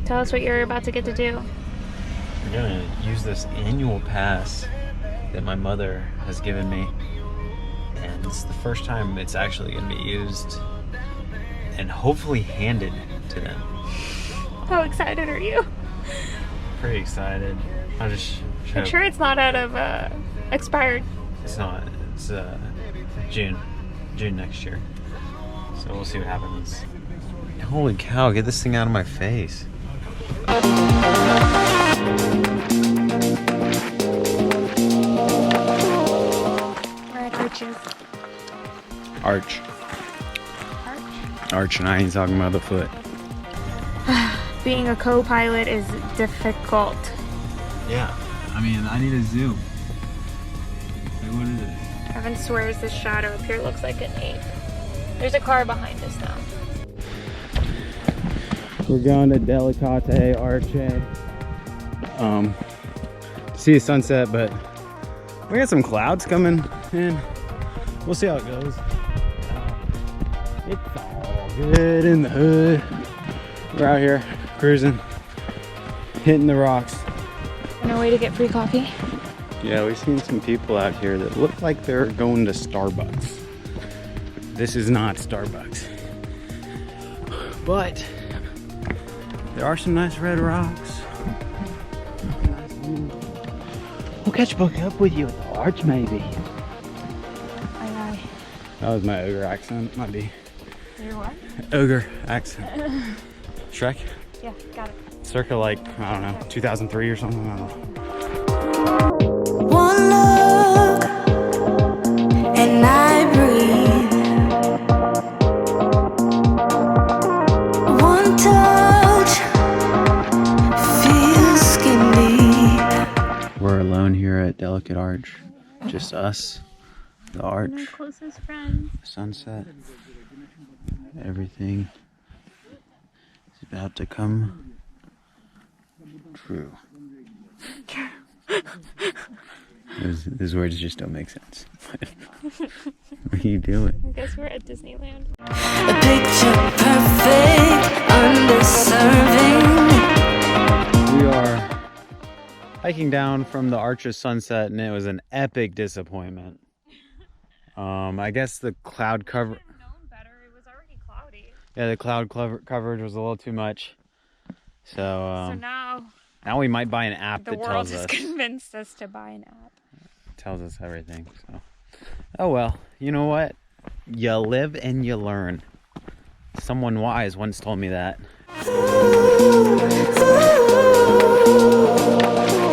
Tell us what you're about to get to do. I'm gonna use this annual pass that my mother has given me, and it's the first time it's actually gonna be used and hopefully handed to them. How excited are you? Pretty excited. I just I'm sure it's not out of expired. It's not. It's June next year. So we'll see what happens. Holy cow! Get this thing out of my face. We're at Arches. Arch. Arch, and I ain't talking about the foot. Being a co-pilot is difficult. Yeah, I mean, I need a zoom. Like, what is it? Evan swears this shadow up here looks like an ape. There's a car behind us now. We're going to Delicate Arche. To see a sunset, but we got some clouds coming in. We'll see how it goes. It's all good in the hood. We're out here cruising, hitting the rocks. On our way to get free coffee. Yeah, we've seen some people out here that look like they're going to Starbucks. This is not Starbucks. But there are some nice red rocks. We'll catch back up with you at the arch, maybe. Aye, aye. That was my ogre accent. Might be. Your what? Ogre accent. Shrek? Yeah, got it. Circa like, I don't know, 2003 or something. I don't know. One look and I breathe. One touch feels skin deep. We're alone here at Delicate Arch. Just us, the arch, My closest friend. sunset. Everything is about to come true. Those words just don't make sense. What are you doing? I guess we're at Disneyland. A picture perfect, underserving. We are hiking down from the Arch of Sunset, and it was an epic disappointment. I guess the cloud cover. I should have known better. It was already cloudy. Yeah, the cloud coverage was a little too much. So now now we might buy an app the that world tells has us. convinced us to buy an app. Tells us everything. So, oh well. You know what? You live and you learn. Someone wise once told me that.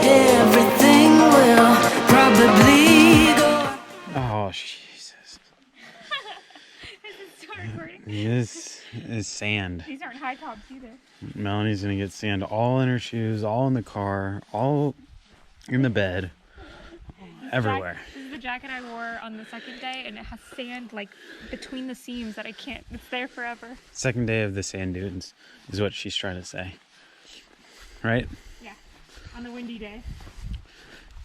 Everything will probably go. Oh Jesus! This is sand. These aren't high tops either. Melanie's gonna get sand all in her shoes, all in the car, all in the bed, everywhere. This is the jacket I wore on the second day, and it has sand like between the seams that I can't. It's there forever. Second day of the sand dunes is what she's trying to say, right? Yeah, on the windy day.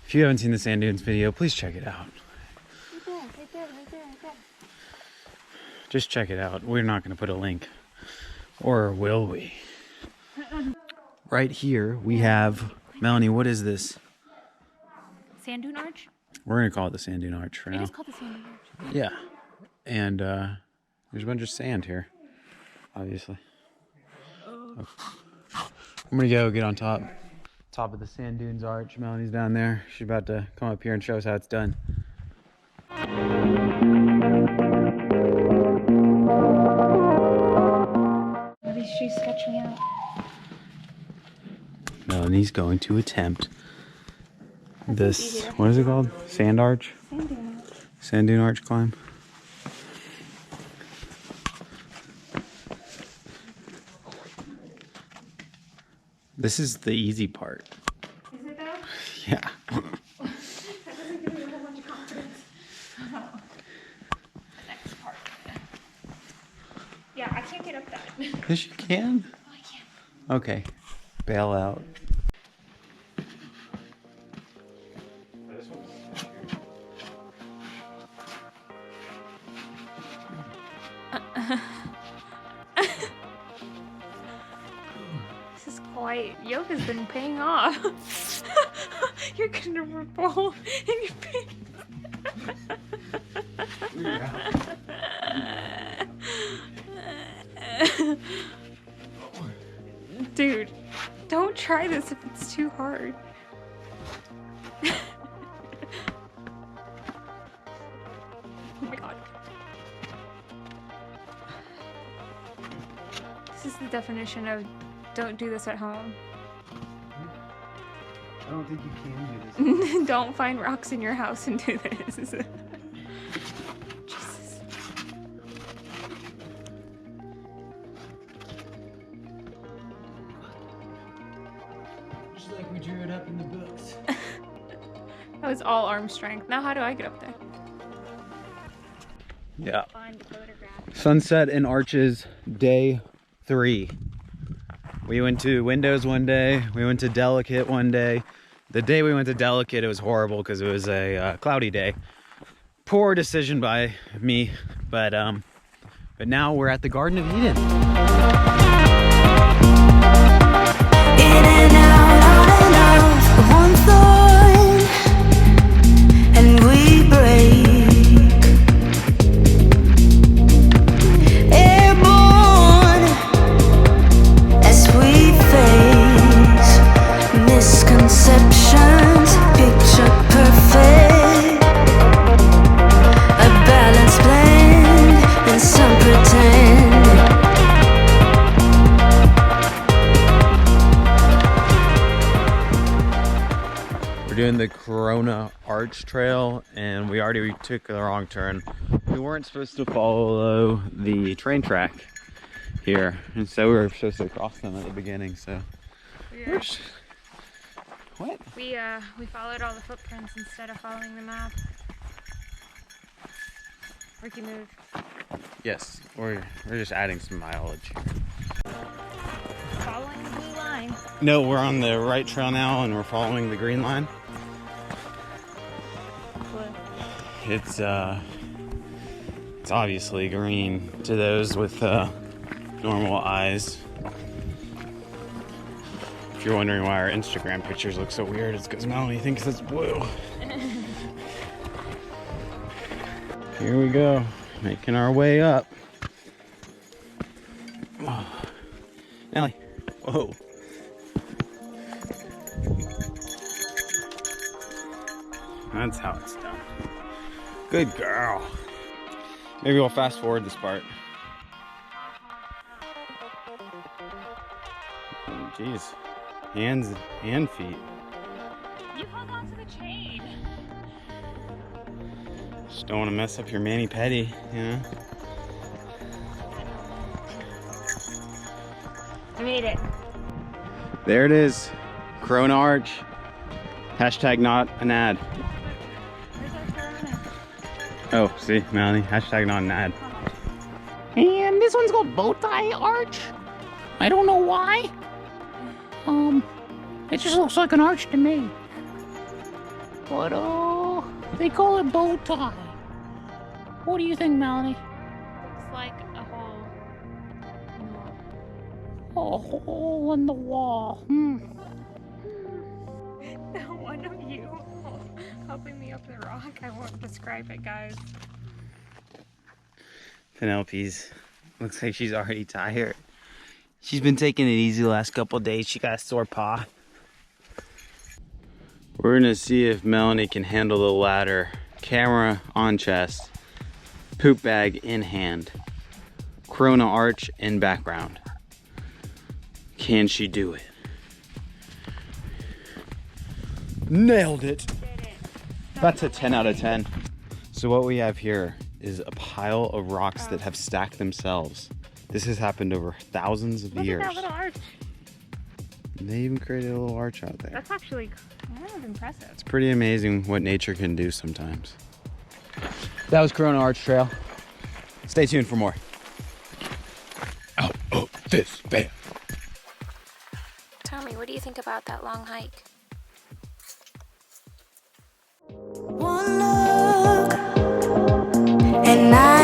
If you haven't seen the sand dunes video, please check it out. Right there. Just check it out. We're not going to put a link, or will we? Right here we have Melanie. What is this? Sand dune arch? We're going to call it the sand dune arch for It now. is called the sand dune arch. Yeah, and there's a bunch of sand here, obviously. I'm gonna go get on top of the sand dunes arch. Melanie's down there. She's about to come up here and show us how it's done. These shoes sketch me out. Melanie's going to attempt this. What is it called? Sand arch? Sand dune arch. Sand dune arch climb. This is the easy part. Is it though? Yeah. That doesn't give me a whole bunch of confidence. Oh. The next part. Yeah, I can't get up that. Yes, you can. Oh, I can't. Okay. Bail out. This is quite. Yoga's been paying off. You're gonna roll in your pants. Dude, don't try this if it's too hard. Oh my god. This is the definition of don't do this at home. I don't think you can do this. Don't find rocks in your house and do this. Jesus. Just like we drew it up in the books. That was all arm strength. Now how do I get up there? Yeah. Find the photograph. Sunset and Arches, day 3. We went to Windows one day. We went to Delicate one day. The day we went to Delicate, it was horrible because it was a cloudy day. Poor decision by me, but now we're at the Garden of Eden. In and out, one thorn, and we break. Airborne, as we face misconceptions, picture perfect. A balanced blend, and some pretend. We're doing the Corona Arch Trail, and we already took the wrong turn. We weren't supposed to follow the train track here, and so we were supposed to cross them at the beginning. So, Yeah. what? We followed all the footprints instead of following the map. Ricky moved. Yes, we're just adding some mileage. Following the blue line. No, we're on the right trail now, and we're following the green line. Blue. It's obviously green to those with normal eyes. If you're wondering why our Instagram pictures look so weird, it's because Melanie thinks it's blue. Here we go, making our way up. Oh. Melanie, whoa. That's how it's done. Good girl. Maybe we'll fast forward this part. Oh, jeez. Hands and feet. You hung on to the chain. Just don't want to mess up your mani-pedi, you know? I made it. There it is. Corona Arch. Hashtag not an ad. Where's our Corona? Oh, see, Melanie. Hashtag not an ad. And this one's called Bowtie Arch. I don't know why. It just looks like an arch to me. But, they call it Bowtie. What do you think, Melanie? Looks like a hole. A hole in the wall. One of you helping me up the rock. I won't describe it, guys. Penelope's looks like she's already tired. She's been taking it easy the last couple days. She got a sore paw. We're gonna see if Melanie can handle the ladder. Camera on chest, poop bag in hand, Corona Arch in background. Can she do it? Nailed it. That's a 10 out of 10. So what we have here is a pile of rocks that have stacked themselves. This has happened over thousands of years. Look at that little arch. They even created a little arch out there. That's actually kind of impressive. It's pretty amazing what nature can do sometimes. That was Corona Arch Trail. Stay tuned for more. Out of this van. Tell me, what do you think about that long hike? One look, and I